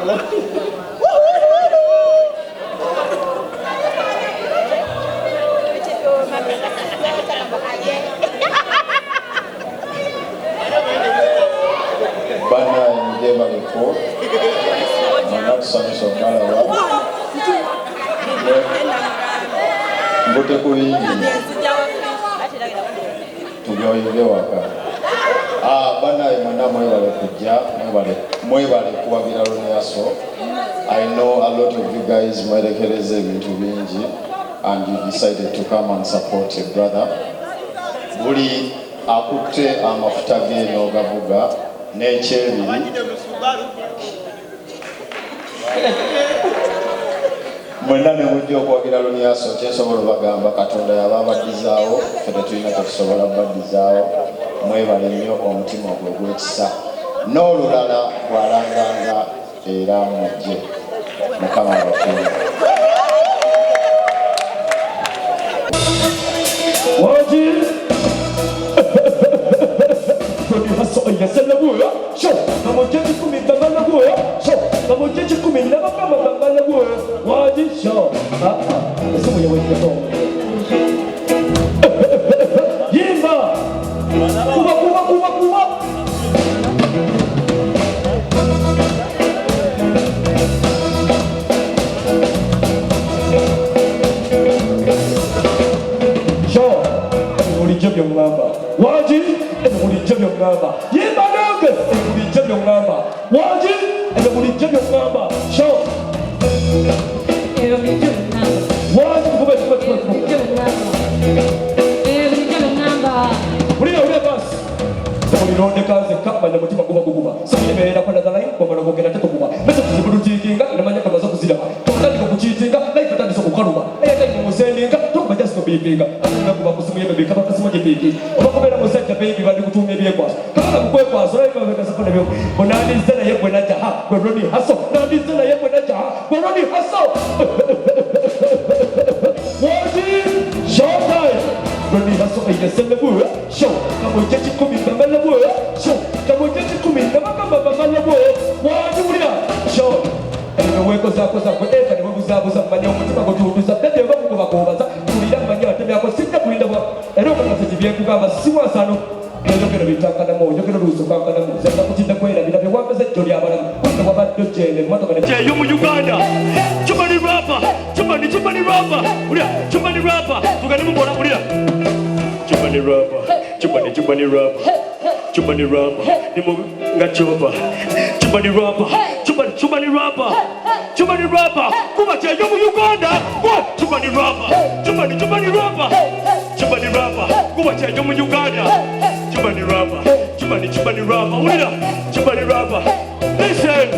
Bana njema liko Samson Malawa Mbote kuingi Tugyoyige waka Bana imana mwebale kujja mwebale kuwagira Loniaso. I know a lot of you guys mwerekereze ebintu bingi and you decided to come and support your brother. Buli akutte amafuta ge n'ogavuga n'ekyebiri mwenna ne mujja okwagira Loniaso kyensobola bagamba Katonda yaba abaddizaawo ffe tetulina tetusobola baddizaawo. Mwebale nnyo omutima ogwo gw'ekisa n'olulala bw'alanganga era mujje Mukama abakuume. Waji Tony Hasso yasala buya sho namojeje kumindangana buya sho namojeje kumindanga kama bangana buya waji sho esimu yawe yeto yimba kuba Jabyo ngamba waji muri jabyo ngamba yimba nange muri jabyo ngamba waji muri jabyo ngamba sho waji kuba uri bas muri ronde kaze kamba na mutima kuba sabira kwa ndala ko bana bogera teto kuba mese kuzibudu jikinga namanya kabaza kuzira tokandi ko kuchitinga life tandi so kukaruba eyata mu sendinga tubaja so bibinga kuba kusimuye bebeka bakasimuye bibiki bakobera musajja baby bali kutumye byekwaso kala mukwekwaso life babeka sapone byo bonani zena yebwe na jaha ko roni haso nani zena yebwe na jaha ko roni haso waji showtime roni haso ayesende buya show kamo jechi kumi bambala buya show kamo jechi kumi nabakamba bambala buya waji buya show weko zako eka niwe buzabu za manya umutima kutuduza bebe bavuga bakubaza kulira manya batemya ko sinda kulinda bwa ero bakase bye kugamba siwa sano nyo kero bitaka na moyo kero ruzo kanga na muze ndakutinda kwera binabe wameze joli abana kwenda wabaddo jene motoka ne yo mu Uganda chumani rapper chumani rapper ulia chumani rapper tugani mubona ulia chumani rapper chumani rapper nimu ngachoba chumani rapper kuba cha yo mu Uganda what chumani rapper kuba cha yo mu Uganda chumani rapper ulia chumani rapper listen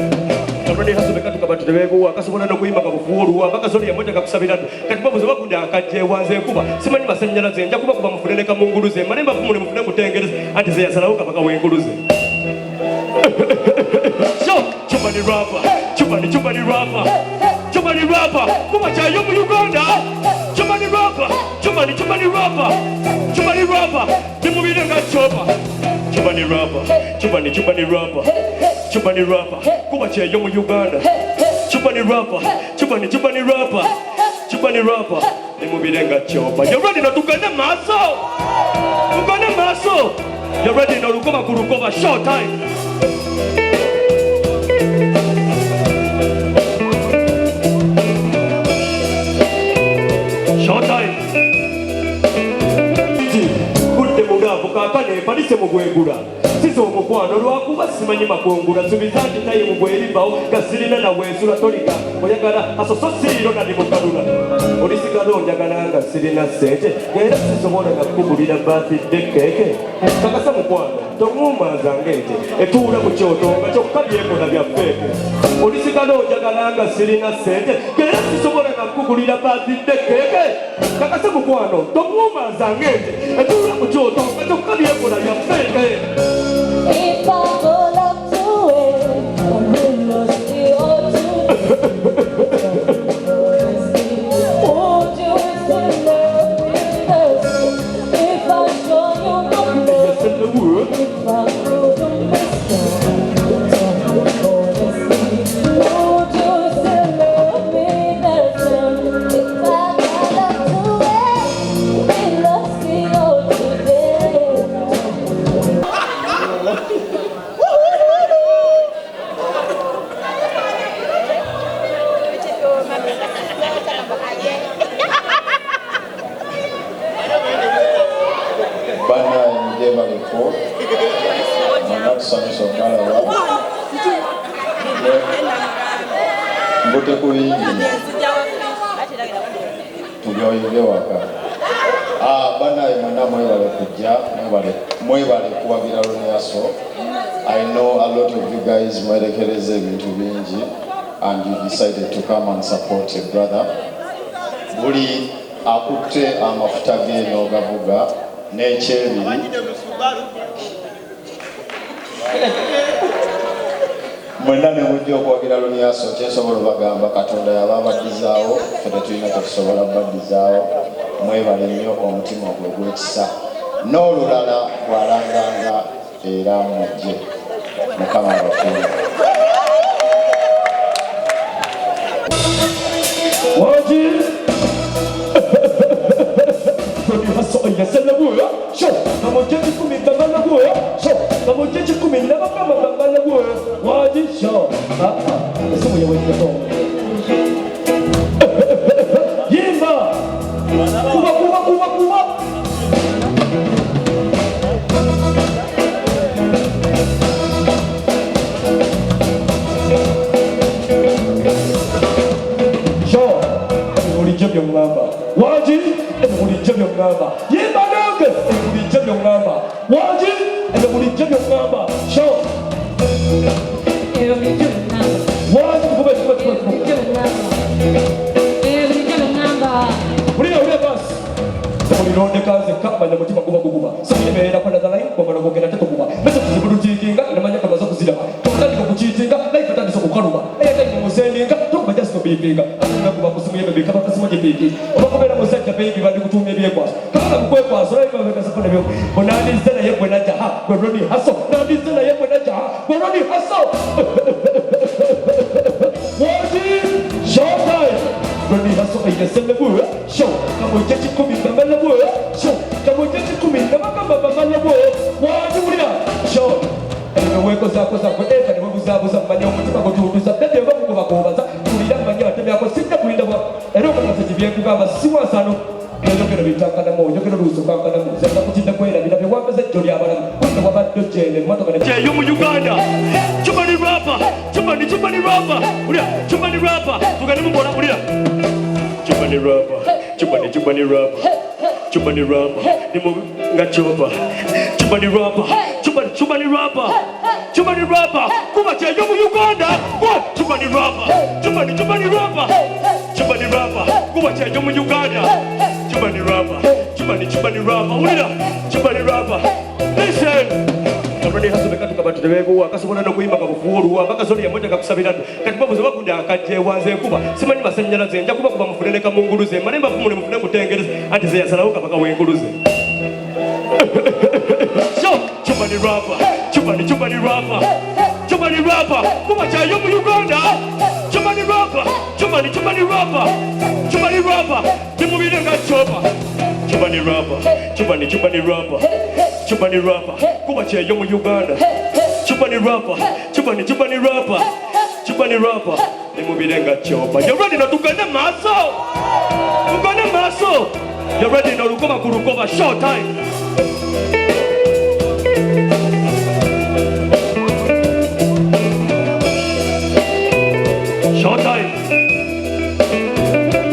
Abandi hasubeka tukabatu tebego akasubona no kuyimba kabufuuru abakazoli yamoja kakusabira kati babuze bakunda akaje wanze kuba simanyi basanyala zenja kuba kuba mufunene ka munguluze manemba fumule mufune kutengereza anti ze yasalauka baka wenguluze so chumani rapper kuba cha yo mu Uganda chumani rapper nimubire ngachopa chumani rapper kuba cha yo mu Uganda chumani rapper nimubire ngachopa you ready na tugane maso you ready na rukoma kurukova short time Kutte mugabo kakane palise mugwegura sizo omukwano lwakuba simanyi makungula subizanti tayi mugweribawo gasirina na wezula tolika oyagala asososiriro nali mukalula olisigala onjagalanga sirina sente era sisobola nakugulira birthday keke kakasa mukwano tomumanza ngete etuula mu kyoto nga kyokka byekola bya feke olisigala onjagalanga sirina sente era sisobola nakugulira birthday keke kakasa mukwano tomumanza ngete etuula mu kyoto nga kyokka byekola bya feke. If I go up to it, I will lose the O2. Would you still love with us? If I show you the world, if I couldn't miss you, tell me honestly. mbute ku bingi tubyoyige waka. Banaye mwenna mwebale kujja, mwebale kuwagira Loniaso. I know a lot of you guys mwerekereza ebintu bingi and you decided to come and support a brother. Buli akutte amafuta ge n'ogavuga n'ekyebiri mwenna ne mujja okwagira Loniaso. Kyensobola bagamba Katonda yaba abaddizaawo, ffe tetulina tetusobola baddizaawo. Mwebale nnyo, omutima gwe gwekisa n'olulala bw'alanganga era mujje. Mukama abakuuma. You're ready now to get the muscle. You got the muscle. You're ready now to come and go short time.